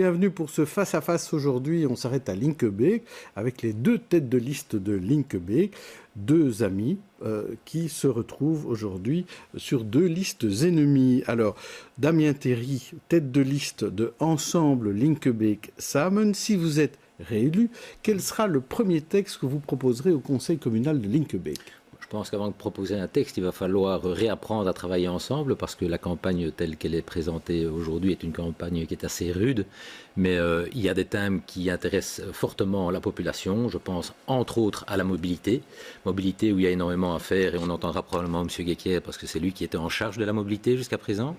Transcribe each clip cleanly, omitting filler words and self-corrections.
bienvenue pour ce face-à-face aujourd'hui. On s'arrête à Linkebeek avec les deux têtes de liste de Linkebeek, deux amis qui se retrouvent aujourd'hui sur deux listes ennemies. Alors, Damien Terry, tête de liste de Ensemble Linkebeek Samen, si vous êtes réélu, quel sera le premier texte que vous proposerez au conseil communal de Linkebeek ? Je pense qu'avant de proposer un texte, il va falloir réapprendre à travailler ensemble parce que la campagne telle qu'elle est présentée aujourd'hui est une campagne qui est assez rude. Mais il y a des thèmes qui intéressent fortement la population. Je pense entre autres à la mobilité. Mobilité où il y a énormément à faire et on entendra probablement M. Guéquière parce que c'est lui qui était en charge de la mobilité jusqu'à présent.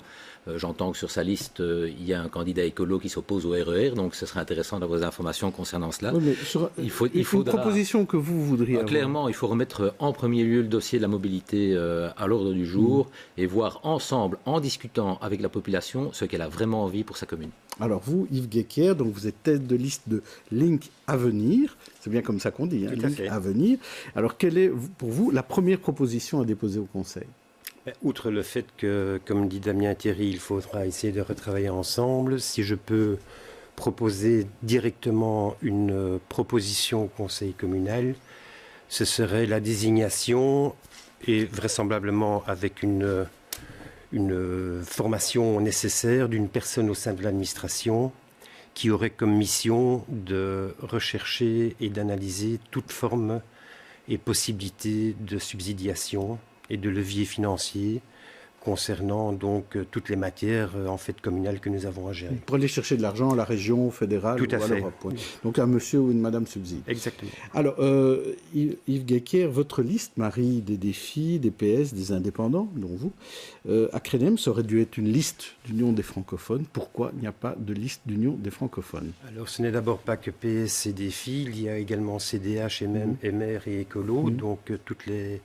J'entends que sur sa liste, il y a un candidat écolo qui s'oppose au RER, donc ce serait intéressant d'avoir des informations concernant cela. Oui, mais il faut une proposition que vous voudriez avoir. Clairement, il faut remettre en premier lieu le dossier de la mobilité à l'ordre du jour et voir ensemble, en discutant avec la population, ce qu'elle a vraiment envie pour sa commune. Alors vous, Yves Guéquière, donc vous êtes tête de liste de Link Avenir, c'est bien comme ça qu'on dit, hein, Link Avenir. Alors quelle est pour vous la première proposition à déposer au Conseil ? Outre le fait que, comme dit Damien Terry, il faudra essayer de retravailler ensemble, si je peux proposer directement une proposition au conseil communal, ce serait la désignation, et vraisemblablement avec une formation nécessaire d'une personne au sein de l'administration qui aurait comme mission de rechercher et d'analyser toute forme et possibilité de subsidiation et de levier financier concernant donc toutes les matières en fait communales que nous avons à gérer. Pour aller chercher de l'argent à la région, fédérale ou à l'Europe. Oui. Donc un monsieur ou une madame subside. Exactement. Alors, Yves Guéquière, votre liste marie des défis, des PS, des indépendants, dont vous. À Crénem, ça aurait dû être une liste d'Union des francophones. Pourquoi il n'y a pas de liste d'Union des francophones ? Alors, ce n'est d'abord pas que PS et défis, il y a également CDH, MR et Écolo, donc toutes les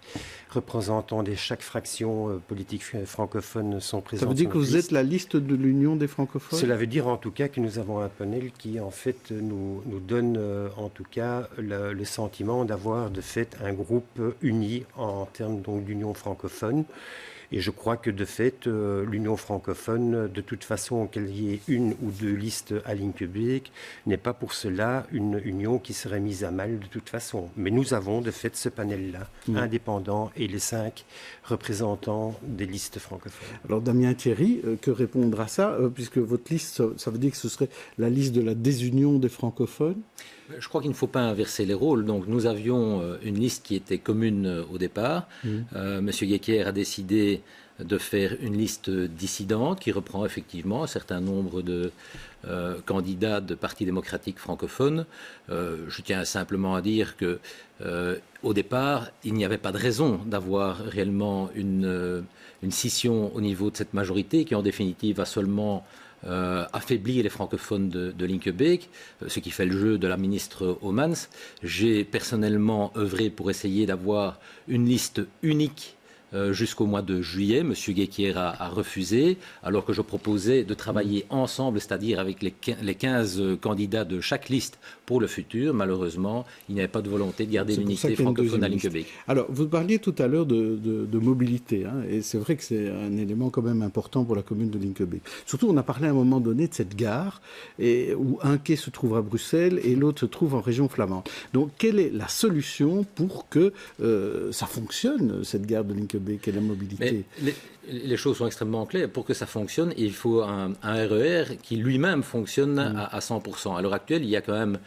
représentants de chaque fraction politique francophone sont présents. Ça veut dire que vous êtes la liste de l'Union des francophones ? Cela veut dire en tout cas que nous avons un panel qui en fait nous donne en tout cas le sentiment d'avoir de fait un groupe uni en termes donc d'union francophone. Et je crois que de fait, l'Union francophone, de toute façon, qu'il y ait une ou deux listes à Linkebeek, n'est pas pour cela une union qui serait mise à mal de toute façon. Mais nous avons de fait ce panel-là, indépendant, et les 5 représentants des listes francophones. Alors Damien Thierry, que répondre à ça, puisque votre liste, ça veut dire que ce serait la liste de la désunion des francophones ? Je crois qu'il ne faut pas inverser les rôles. Donc, nous avions une liste qui était commune au départ. Monsieur Guéquière a décidé de faire une liste dissidente qui reprend effectivement un certain nombre de candidats de partis démocratiques francophones. Je tiens simplement à dire que au départ, il n'y avait pas de raison d'avoir réellement une scission au niveau de cette majorité qui, en définitive, va seulement affaiblir les francophones de Linkebeek, ce qui fait le jeu de la ministre Homans. J'ai personnellement œuvré pour essayer d'avoir une liste unique jusqu'au mois de juillet. M. Guéquière a refusé, alors que je proposais de travailler ensemble, c'est-à-dire avec les 15 candidats de chaque liste pour le futur. Malheureusement, il n'y avait pas de volonté de garder l'unité francophone à Linkebeek. Alors, vous parliez tout à l'heure de mobilité, hein, et c'est vrai que c'est un élément quand même important pour la commune de Linkebeek. Surtout, on a parlé à un moment donné de cette gare, où un quai se trouve à Bruxelles et l'autre se trouve en région flamande. Donc, quelle est la solution pour que ça fonctionne, cette gare de Linkebeek et la mobilité? Mais les choses sont extrêmement claires. Pour que ça fonctionne, il faut un RER qui lui-même fonctionne à 100%. À l'heure actuelle, il y a quand même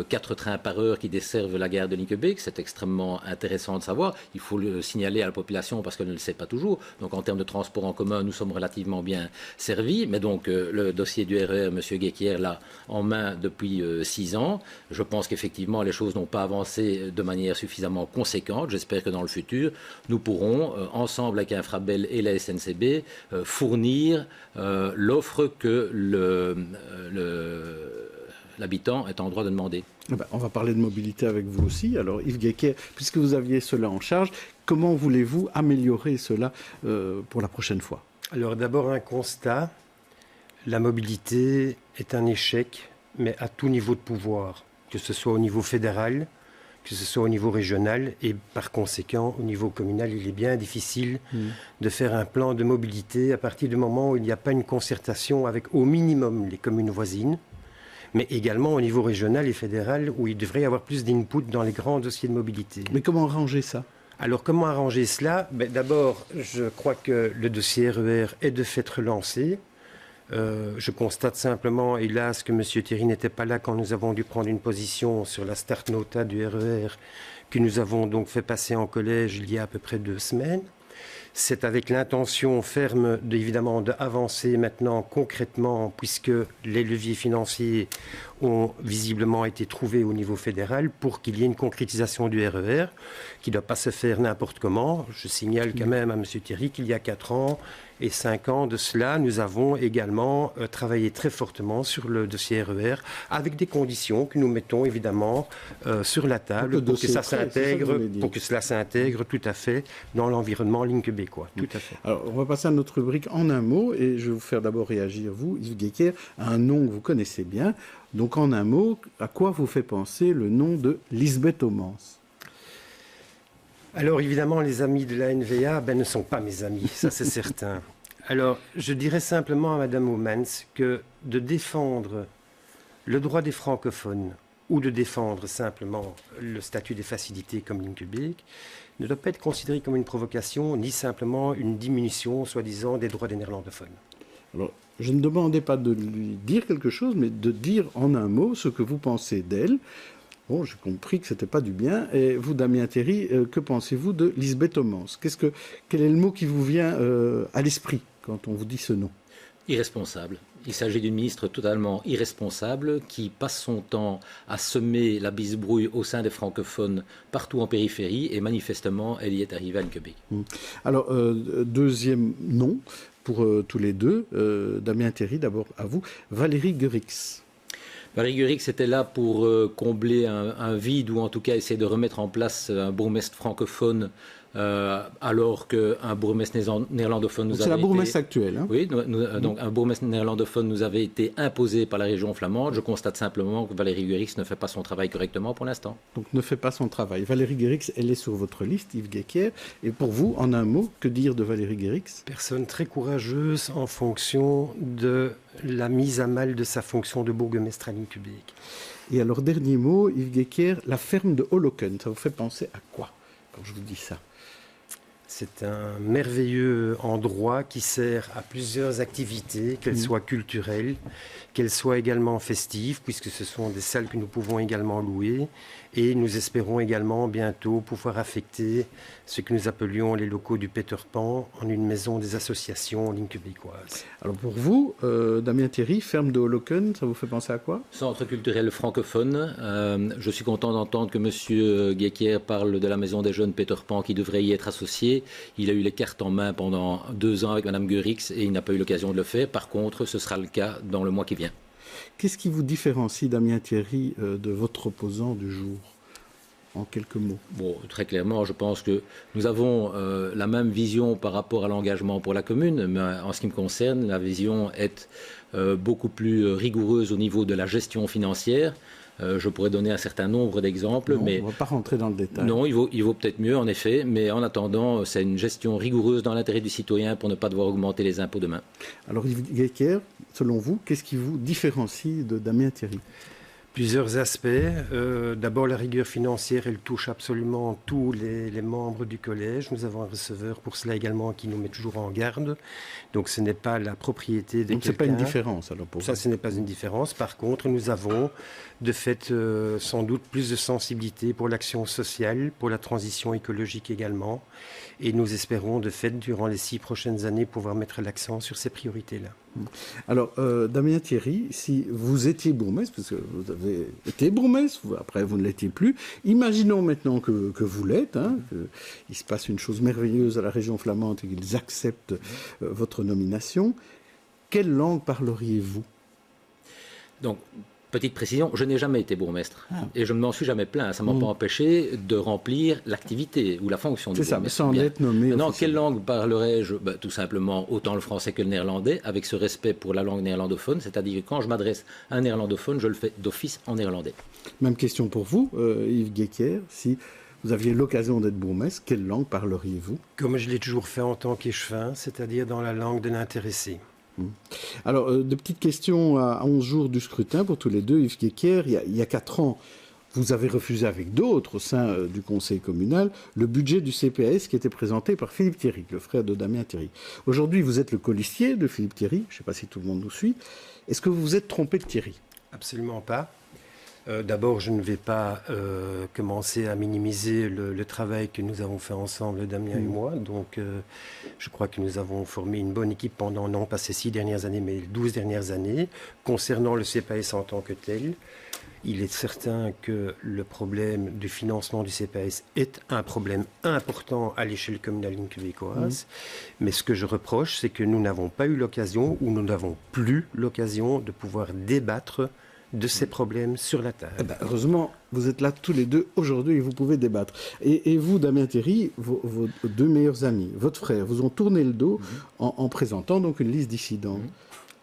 4 trains par heure qui desservent la gare de Linkebeek. C'est extrêmement intéressant de savoir. Il faut le signaler à la population parce qu'elle ne le sait pas toujours. Donc en termes de transport en commun, nous sommes relativement bien servis. Mais donc le dossier du RER, M. Guéquière l'a en main depuis 6 ans. Je pense qu'effectivement, les choses n'ont pas avancé de manière suffisamment conséquente. J'espère que dans le futur, nous pourrons, ensemble avec Infrabel et la SNCB, fournir l'offre que l'habitant est en droit de demander. On va parler de mobilité avec vous aussi. Alors Yves Guéquière, puisque vous aviez cela en charge, comment voulez-vous améliorer cela pour la prochaine fois? Alors d'abord un constat, la mobilité est un échec, mais à tout niveau de pouvoir, que ce soit au niveau fédéral, que ce soit au niveau régional et par conséquent au niveau communal, il est bien difficile de faire un plan de mobilité à partir du moment où il n'y a pas une concertation avec au minimum les communes voisines, mais également au niveau régional et fédéral, où il devrait y avoir plus d'input dans les grands dossiers de mobilité. Mais comment arranger ça ? Alors, comment arranger cela ? D'abord, je crois que le dossier RER est de fait relancé. Je constate simplement, hélas, que M. Thierry n'était pas là quand nous avons dû prendre une position sur la start nota du RER, que nous avons donc fait passer en collège il y a à peu près 2 semaines. C'est avec l'intention ferme, évidemment, d'avancer maintenant concrètement, puisque les leviers financiers ont visiblement été trouvés au niveau fédéral pour qu'il y ait une concrétisation du RER, qui ne doit pas se faire n'importe comment. Je signale quand même à M. Thierry qu'il y a 4 ans et 5 ans de cela, nous avons également travaillé très fortement sur le dossier RER, avec des conditions que nous mettons évidemment sur la table pour que ça s'intègre, pour que cela s'intègre tout à fait dans l'environnement ligne québécois. Tout à fait. Alors, on va passer à notre rubrique en un mot, et je vais vous faire d'abord réagir, vous, Yves Guéquer, à un nom que vous connaissez bien. Donc, en un mot, à quoi vous fait penser le nom de Lisbeth Homans ? Alors, évidemment, les amis de la NVA ne sont pas mes amis, ça c'est certain. Alors, je dirais simplement à Mme Homans que de défendre le droit des francophones ou de défendre simplement le statut des facilités comme ligne publique ne doit pas être considéré comme une provocation ni simplement une diminution, soi-disant, des droits des néerlandophones. Alors, je ne demandais pas de lui dire quelque chose, mais de dire en un mot ce que vous pensez d'elle. Bon, j'ai compris que ce n'était pas du bien. Et vous, Damien Thierry, que pensez-vous de Lisbeth Homans ? Quel est le mot qui vous vient à l'esprit quand on vous dit ce nom ? Irresponsable. Il s'agit d'une ministre totalement irresponsable qui passe son temps à semer la bisbrouille au sein des francophones partout en périphérie, et manifestement, elle y est arrivée à Québec. Alors, deuxième nom pour tous les deux. Damien Thierry, d'abord à vous. Valérie Guerix. Valérie Guerix était là pour combler un vide, ou en tout cas essayer de remettre en place un bourgmestre francophone, alors qu'un bourgmestre néerlandophone nous avait été... C'est la bourgmestre actuelle. Hein. Oui, donc un bourgmestre néerlandophone nous avait été imposé par la région flamande. Je constate simplement que Valérie Guerix ne fait pas son travail correctement pour l'instant. Donc ne fait pas son travail. Valérie Guerix, elle est sur votre liste, Yves Guéquer. Et pour vous, en un mot, que dire de Valérie Guerix ? Personne très courageuse en fonction de la mise à mal de sa fonction de bourgmestre à ligne publique. Et alors, dernier mot, Yves Guéquer, la ferme de Holoken, ça vous fait penser à quoi quand je vous dis ça ? C'est un merveilleux endroit qui sert à plusieurs activités, qu'elles soient culturelles, qu'elles soient également festives, puisque ce sont des salles que nous pouvons également louer. Et nous espérons également bientôt pouvoir affecter ce que nous appelions les locaux du Peter Pan en une maison des associations en ligne québécoise. Alors pour vous, Damien Thierry, ferme de Holoken, ça vous fait penser à quoi ? Centre culturel francophone. Je suis content d'entendre que M. Guéquer parle de la maison des jeunes Peter Pan qui devrait y être associé. Il a eu les cartes en main pendant 2 ans avec Mme Guerix et il n'a pas eu l'occasion de le faire. Par contre, ce sera le cas dans le mois qui vient. Qu'est-ce qui vous différencie, Damien Thierry, de votre opposant du jour ? En quelques mots. Bon, très clairement, je pense que nous avons la même vision par rapport à l'engagement pour la commune, mais en ce qui me concerne, la vision est beaucoup plus rigoureuse au niveau de la gestion financière. Je pourrais donner un certain nombre d'exemples, mais on ne va pas rentrer dans le détail. Non, il vaut peut-être mieux, en effet, mais en attendant, c'est une gestion rigoureuse dans l'intérêt du citoyen pour ne pas devoir augmenter les impôts demain. Alors, Yves Guéquer, selon vous, qu'est-ce qui vous différencie de Damien Thierry ? Plusieurs aspects. D'abord, la rigueur financière, elle touche absolument tous les membres du collège. Nous avons un receveur pour cela également qui nous met toujours en garde. Donc, ce n'est pas la propriété de quelqu'un. Donc, ce n'est pas une différence, alors, pour ça, vous. Ce n'est pas une différence. Par contre, nous avons, de fait, sans doute plus de sensibilité pour l'action sociale, pour la transition écologique également. Et nous espérons, de fait, durant les 6 prochaines années, pouvoir mettre l'accent sur ces priorités-là. Alors, Damien Thierry, si vous étiez bourgmestre, parce que vous avez été bourgmestre, après vous ne l'étiez plus, imaginons maintenant que vous l'êtes, qu'il se passe une chose merveilleuse à la région flamande et qu'ils acceptent votre nomination, quelle langue parleriez-vous ? Donc, petite précision, je n'ai jamais été bourgmestre et je ne m'en suis jamais plaint. Ça ne m'a pas empêché de remplir l'activité ou la fonction de bourgmestre. C'est ça, mais sans être nommé. Maintenant, quelle langue parlerais-je ? Tout simplement autant le français que le néerlandais, avec ce respect pour la langue néerlandophone, c'est-à-dire que quand je m'adresse à un néerlandophone, je le fais d'office en néerlandais. Même question pour vous, Yves Guéquer, si vous aviez l'occasion d'être bourgmestre, quelle langue parleriez-vous ? Comme je l'ai toujours fait en tant qu'échevin, c'est-à-dire dans la langue de l'intéressé. Alors, de petites questions à 11 jours du scrutin pour tous les deux. Yves Guéquière, il y a 4 ans, vous avez refusé avec d'autres au sein du conseil communal le budget du CPAS qui était présenté par Philippe Thierry, le frère de Damien Thierry. Aujourd'hui, vous êtes le colistier de Philippe Thierry. Je ne sais pas si tout le monde nous suit. Est-ce que vous vous êtes trompé de Thierry? Absolument pas. D'abord, je ne vais pas commencer à minimiser le travail que nous avons fait ensemble, Damien et moi. Donc, je crois que nous avons formé une bonne équipe pendant, non pas ces 6 dernières années, mais 12 dernières années. Concernant le CPAS en tant que tel, il est certain que le problème du financement du CPAS est un problème important à l'échelle communale québécoise. Mais ce que je reproche, c'est que nous n'avons pas eu l'occasion, ou nous n'avons plus l'occasion de pouvoir débattre de ces problèmes sur la table. Eh ben, heureusement, vous êtes là tous les deux aujourd'hui et vous pouvez débattre. Et vous, Damien Thierry, vos 2 meilleurs amis, votre frère, vous ont tourné le dos en présentant donc une liste dissidente.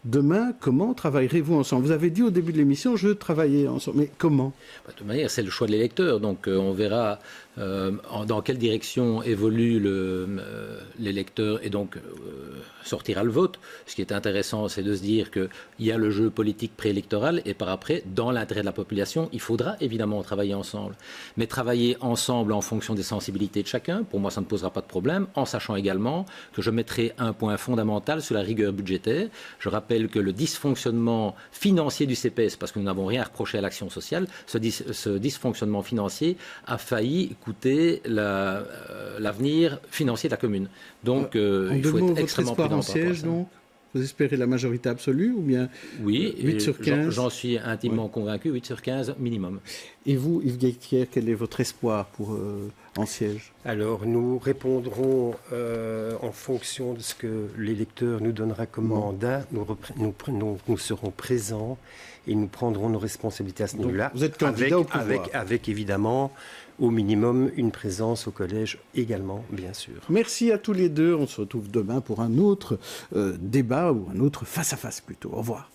Demain, comment travaillerez-vous ensemble? Vous avez dit au début de l'émission, je veux travailler ensemble. Mais comment? De toute manière, c'est le choix de l'électeur. Donc, on verra dans quelle direction évolue l'électeur et donc sortira le vote. Ce qui est intéressant, c'est de se dire qu'il y a le jeu politique préélectoral et par après, dans l'intérêt de la population, il faudra évidemment travailler ensemble. Mais travailler ensemble en fonction des sensibilités de chacun, pour moi, ça ne posera pas de problème, en sachant également que je mettrai un point fondamental sur la rigueur budgétaire. Je rappelle que le dysfonctionnement financier du CPS, parce que nous n'avons rien à reprocher à l'action sociale, ce dysfonctionnement financier a failli coûter l'avenir financier de la commune. Donc, il faut être extrêmement prudent. En siège, donc, vous espérez la majorité absolue ou bien oui, 8 sur 15? J'en suis intimement convaincu, 8 sur 15 minimum. Et vous, Yves Guéquière, quel est votre espoir pour en siège? Alors, nous répondrons en fonction de ce que l'électeur nous donnera comme mandat. Nous serons présents et nous prendrons nos responsabilités à ce niveau-là. Vous êtes candidat au pouvoir. Avec évidemment, au minimum, une présence au collège également, bien sûr. Merci à tous les deux. On se retrouve demain pour un autre débat ou un autre face-à-face plutôt. Au revoir.